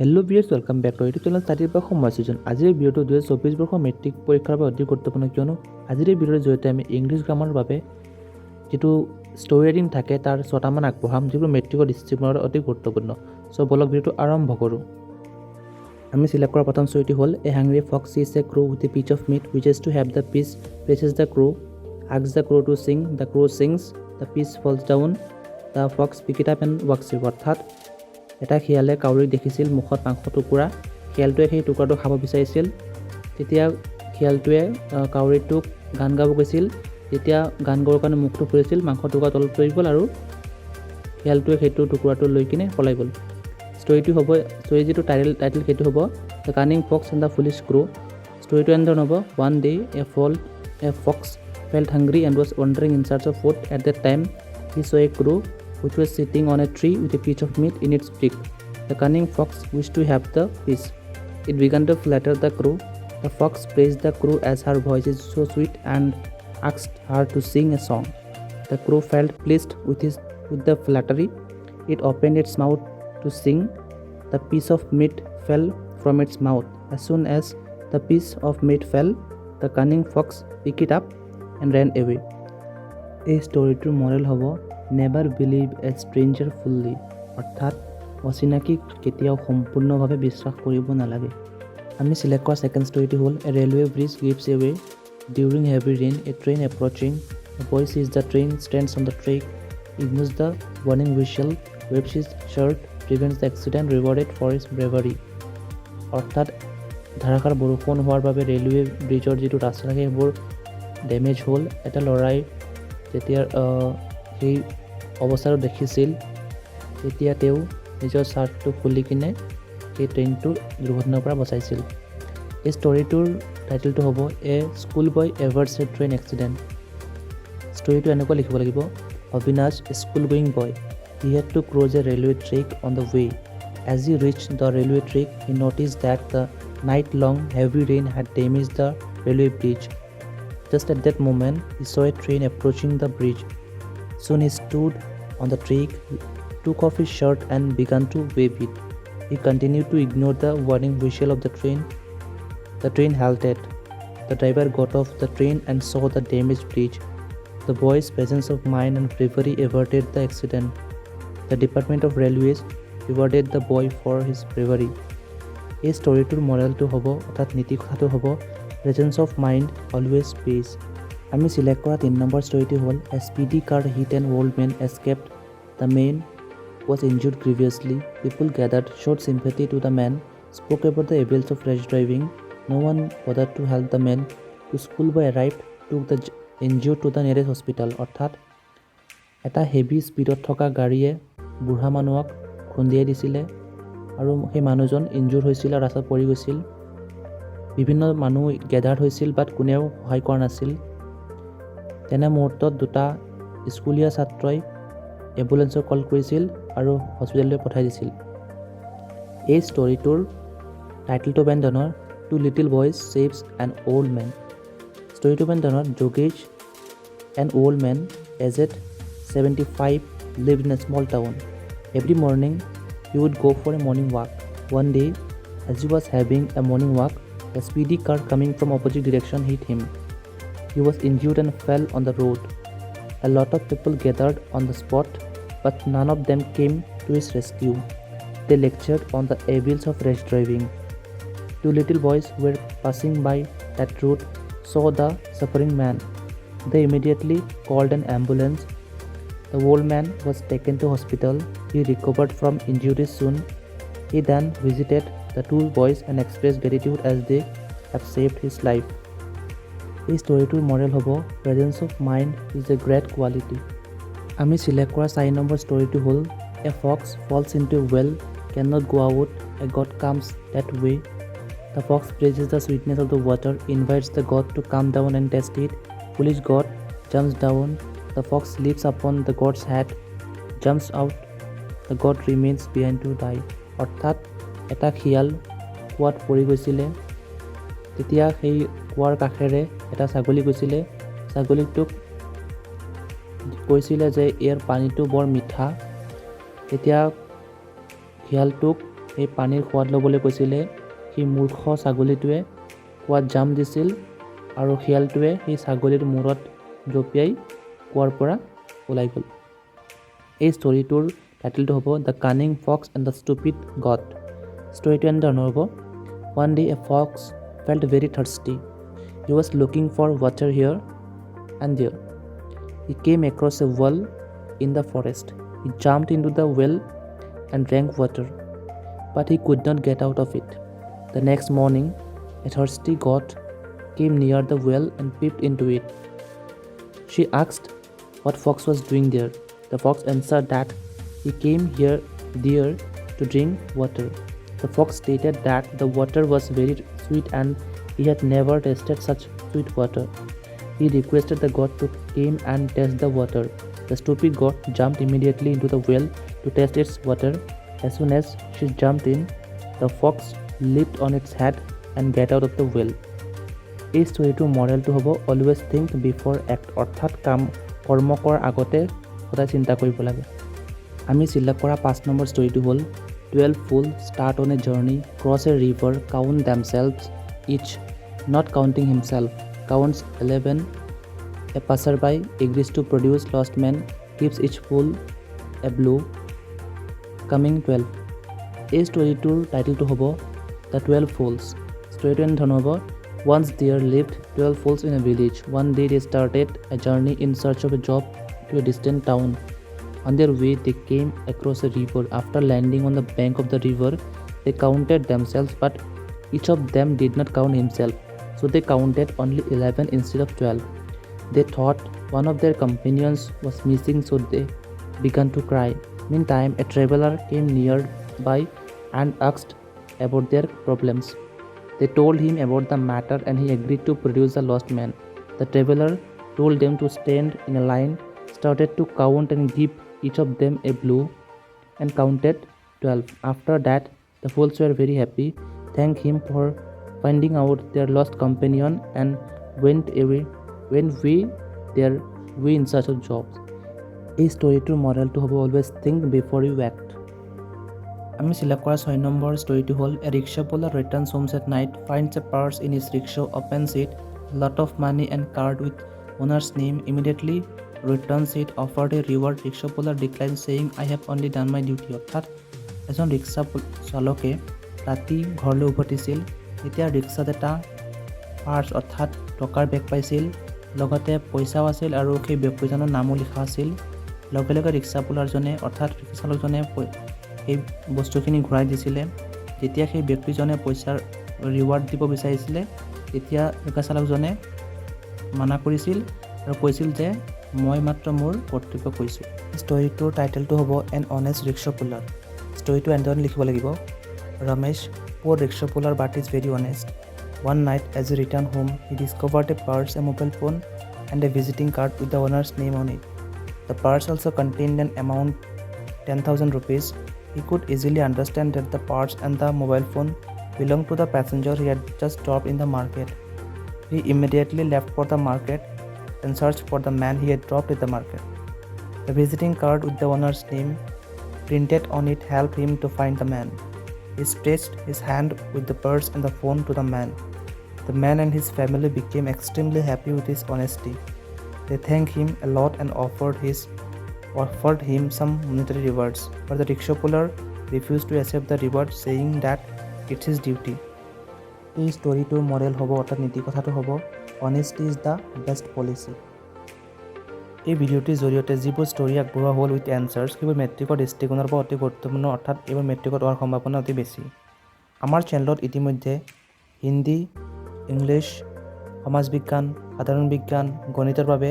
Hello' viewers welcome back to YouTube channel স্টাডিৰ পৰা সময় সিজন আজিৰ ভিডিঅ'টো 2024 বৰ্ষৰ মেট্ৰিক পৰীক্ষাৰ বাবে অতি গুৰুত্বপূৰ্ণ কিয়নো আজিৰ ভিডিঅ'ৰ জৰিয়তে আমি ইংলিছ গ্ৰামাৰৰ বাবে যেটো ষ্টৰি ৰাইটিং থাকে তাৰ 6টা মান আগবঢ়াম যিবোৰ মেট্ৰিকৰ ডিস্ট্ৰিক্টৰ অতি গুৰুত্বপূৰ্ণ সো বলক ভিডিঅ'টো আৰম্ভ কৰোঁ আমি সিলেক্ট কৰা প্ৰথম ষ্টৰিটি হ'ল a hungry fox is a crow with a piece of meat which is to have the piece presses the crow asks the crow to sing the crow sings the piece falls down the fox pick it up and walks it অৰ্থাৎ এটা শিয়ালে কাউৰীক দেখিছিল মুখত মাংস টুকুৰা শিয়ালটোৱে সেই টুকুৰাটো খাব বিচাৰিছিল তেতিয়া শিয়ালটোৱে কাউৰীটোক গান গাব কৈছিল তেতিয়া গান গোৱাৰ কাৰণে মুখটো ফুৰিছিল মাংস টুকুৰা তলত পৰি গ'ল আৰু শিয়ালটোৱে সেইটো টুকুৰাটো লৈ কিনে পলাই গ'ল ষ্টৰিটো হ'ব ষ্টৰি যেটো টাইটেল সেইটো হ'ব the cunning fox and the foolish crow ষ্টৰিটো এন্ড হ'ব one day a fox felt hungry and was wandering in search of food at that time he saw a crow which was sitting on a tree with a piece of meat in its beak. The cunning fox wished to have the piece. It began to flatter the crow. The fox praised the crow as her voice is so sweet and asked her to sing a song. The crow felt pleased with the flattery. It opened its mouth to sing. The piece of meat fell from its mouth. As soon as the piece of meat fell, the cunning fox picked it up and ran away. A story to moral hobo never believe a stranger fully অৰ্থাৎ অচিনাকি কেতিয়াও সম্পূৰ্ণভাৱে বিশ্বাস কৰিব নালাগে আমি select কৰা second ষ্টৰিটো হ'ল a railway bridge gives away during heavy rain a train approaching a boy sees the train stands on the track ignores the warning whistle waves his shirt prevents the accident rewarded for his bravery অৰ্থাৎ ধাৰাসাৰ বৰষুণ হোৱাৰ বাবে railway ব্ৰিজৰ যেটো ৰাস্তা থাকে সেইবোৰ ড্যামেজ হ'ল এটা লৰাই যেতিয়া সেই অৱস্থাটো দেখিছিল তেতিয়া তেওঁ নিজৰ চাৰ্টটো খুলি কিনে সেই ট্ৰেইনটো দুৰ্ঘটনাৰ পৰা বচাইছিল এই ষ্টৰিটোৰ টাইটেলটো হ'ব a school boy averts a train accident ষ্টৰিটো এনেকৈ লিখিব লাগিব Abinash a school going boy he had to cross a railway track on the way as he reach the railway track he notice that the night long heavy rain had damage the railway bridge just at that moment he saw a train approaching the bridge soon he stood on the track took off his shirt and began to wave it he continued to ignore the warning whistle of the train halted the driver got off the train and saw the damaged bridge the boy's presence of mind and bravery averted the accident the department of railways rewarded the boy for his bravery এই ষ্টৰিটোৰ মৰেলটো হ'ব অৰ্থাৎ নীতি কথাটো হ'ব presence of mind always pays আমি select কৰা 3 number ষ্টৰিটো হ'ল a speedy car hit an old man escaped the man was injured grievously people gathered showed sympathy to the man spoke about the evils of rash driving no one bothered to help the man the school boy arrived took the injured to the nearest hospital অৰ্থাৎ এটা heavy স্পিডত থকা গাড়ীয়ে বুঢ়া মানুহক খুন্দিয়াই দিছিলে আৰু সেই মানুহজন ইনজুৰ হৈছিল আৰু ৰাস্তাত পৰি গৈছিল বিভিন্ন মানুহ গেদাৰ হৈছিল বাট কোনেও সহায় কৰা নাছিল তেনে মুহূৰ্তত দুটা স্কুলীয়া ছাত্ৰই এম্বুলেন্সৰ কল কৰিছিল আৰু হস্পিটেললৈ পঠাই দিছিল এই ষ্টৰিটোৰ টাইটেলটো বেন্দনৰ two little boys saves an old men ষ্টৰিটো বেন্দনৰ Jogesh an old men aged 75 lived in a small town every morning he would go for a morning walk one day as he was having a morning walk a speedy car coming from opposite direction hit him. He was injured and fell on the road. A lot of people gathered on the spot, but none of them came to his rescue. They lectured on the evils of rash driving. Two little boys who were passing by that road saw the suffering man. They immediately called an ambulance. The old man was taken to hospital. He recovered from injuries soon. He then visited the two boys and expressed gratitude as they have saved his life. এই ষ্টৰিটোৰ Morrell হ'ব presence of mind is a great quality. আমি select কৰা 4 number ষ্টৰিটো হ'ল a fox falls into a well cannot go out a god comes that way the fox praises the sweetness of the water invites the god to come down and taste it foolish god jumps down the fox leaps upon the god's head jumps out the god remains behind to die অৰ্থাৎ এটা শিয়াল কুৱাত পৰি গৈছিলে তেতিয়া সেই কুৱাৰ কাষেৰে এটা ছাগলী গৈছিলে ছাগলীটোক কৈছিলে যে ইয়াৰ পানীটো বৰ মিঠা তেতিয়া শিয়ালটোক এই পানীৰ সোৱাদ ল'বলৈ কৈছিলে সেই মূৰ্খ ছাগলীটোৱে কুৱাত জাম্প দিছিল আৰু শিয়ালটোৱে সেই ছাগলীৰ মূৰত জঁপিয়াই কুৱাৰ পৰা ওলাই গ'ল। এই ষ্টৰিটোৰ টাইটেলটো হ'ব the cunning fox and the stupid god. ষ্টৰিটো এনেধৰণৰ হ'ব। One day a fox felt very thirsty. He was looking for water here and there. He came across a well in the forest. He jumped into the well and drank water, but he could not get out of it. The next morning, a thirsty goat came near the well and peeped into it. She asked what fox was doing there. The fox answered that he came there to drink water. The fox stated that the water was very sweet and he had never tasted such sweet water. He requested the goat to come and test the water. The stupid goat jumped immediately into the well to test its water. As soon as she jumped in, the fox leaped on its head and got out of the well. এই ষ্টৰিটোৰ মৰেলটো হ'ব always think before act, অৰ্থাৎ কৰ্ম কৰাৰ আগতে সদায় চিন্তা কৰিব লাগে। আমি চিলেক্ট কৰা 5 নম্বৰ ষ্টৰিটো হ'ল 12 fools start on a journey, cross a river, count themselves each, not counting himself, counts 11. A passerby agrees to produce lost men, gives each fool a blow, coming 12. এই ষ্টৰিটোৰ টাইটেলটো হ'ব দ্য 12 fools। ষ্টৰিটো এনেধৰণৰ হ'ব। Once there lived 12 fools in a village. One day they started a journey in search of a job to a distant town. On their way, they came across a river. After landing on the bank of the river, they counted themselves, but each of them did not count himself. So they counted only 11 instead of 12. They thought one of their companions was missing, so they began to cry. Meantime, a traveler came nearby and asked about their problems. They told him about the matter and he agreed to produce the lost man. The traveler told them to stand in a line, started to count and give each of them a blow, and counted 12. After that, the fools were very happy, thanked him for finding out their lost companion, and went away in search of jobs. এই ষ্টৰিটোৰ মডেলটো হ'ব always think before you act. আমি select কৰা 6 number ষ্টৰিটো হ'ল a rickshaw puller returns homes at night, finds a purse in his rickshaw, opens it, lot of money and card with owner's name, immediately returns it, offered a reward. Rickshaw puller declined, saying, I have only done my duty. অৰ্থাৎ এজন rickshaw চালকে ৰাতি ঘৰলৈ উভতিছিল। তেতিয়া ৰিক্সাত এটা purse অৰ্থাৎ টকাৰ বেগ পাইছিল, লগতে পইচাও আছিল আৰু সেই ব্যক্তিজনৰ নামো লিখা আছিল। লগে লগে ৰিক্সা পুলাৰজনে অৰ্থাৎ ৰিক্সা চালকজনে সেই বস্তুখিনি ঘূৰাই দিছিলে। যেতিয়া সেই ব্যক্তিজনে পইচাৰ ৰিৱাৰ্ড দিব বিচাৰিছিলে, তেতিয়া ৰিক্সা চালকজনে মানা কৰিছিল আৰু কৈছিল যে মই মাত্ৰ মোৰ কৰ্তব্য কৰিছোঁ। ষ্টৰিটোৰ টাইটেলটো হ'ব এন অনেষ্ট ৰিক্সা পুলাৰ। ষ্টৰিটো এনেধৰণে লিখিব লাগিব। Ramesh, poor rickshaw puller but is very honest. One night as he returned home, he discovered a purse, a mobile phone and a visiting card with the owner's name on it. The purse also contained an amount 10,000 rupees. He could easily understand that the purse and the mobile phone belonged to the passenger he had just dropped in the market. He immediately left for the market and searched for the man he had dropped at the market. The visiting card with the owner's name printed on it helped him to find the man. He stretched his hand with the purse and the phone to the man. The man and his family became extremely happy with his honesty. They thanked him a lot and offered him some monetary rewards, but the rickshaw puller refused to accept the reward, saying that it's his duty. এই ষ্টৰিটোৰ model হ'ব অৰ্থাৎ নীতি কথাটো হ'ব honesty is the best policy. এই ভিডিঅ'টিৰ জৰিয়তে যিবোৰ story আগবঢ়োৱা হ'ল উইথ এনচাৰ্ছ, সেইবোৰ মেট্ৰিকৰ দৃষ্টিকোণৰ পৰা অতি গুৰুত্বপূৰ্ণ, অৰ্থাৎ এইবোৰ মেট্ৰিকত হোৱাৰ সম্ভাৱনা অতি বেছি। আমাৰ চেনেলত ইতিমধ্যে হিন্দী, ইংলিছ, সমাজ বিজ্ঞান, সাধাৰণ বিজ্ঞান, গণিতৰ বাবে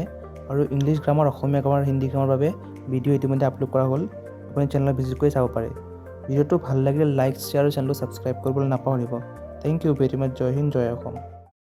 আৰু ইংলিছ গ্ৰামাৰ, অসমীয়া গ্ৰামাৰ, হিন্দী গ্ৰামাৰ বাবে ভিডিঅ' ইতিমধ্যে আপলোড কৰা হ'ল। আপুনি চেনেলত ভিজিট কৰি চাব পাৰে। ভিডিঅ'টো ভাল লাগিলে লাইক, শ্বেয়াৰ আৰু চেনেলটো ছাবস্ক্ৰাইব কৰিবলৈ নাপাহৰিব। Thank you very much. জয় হিন্দ, জয় অসম।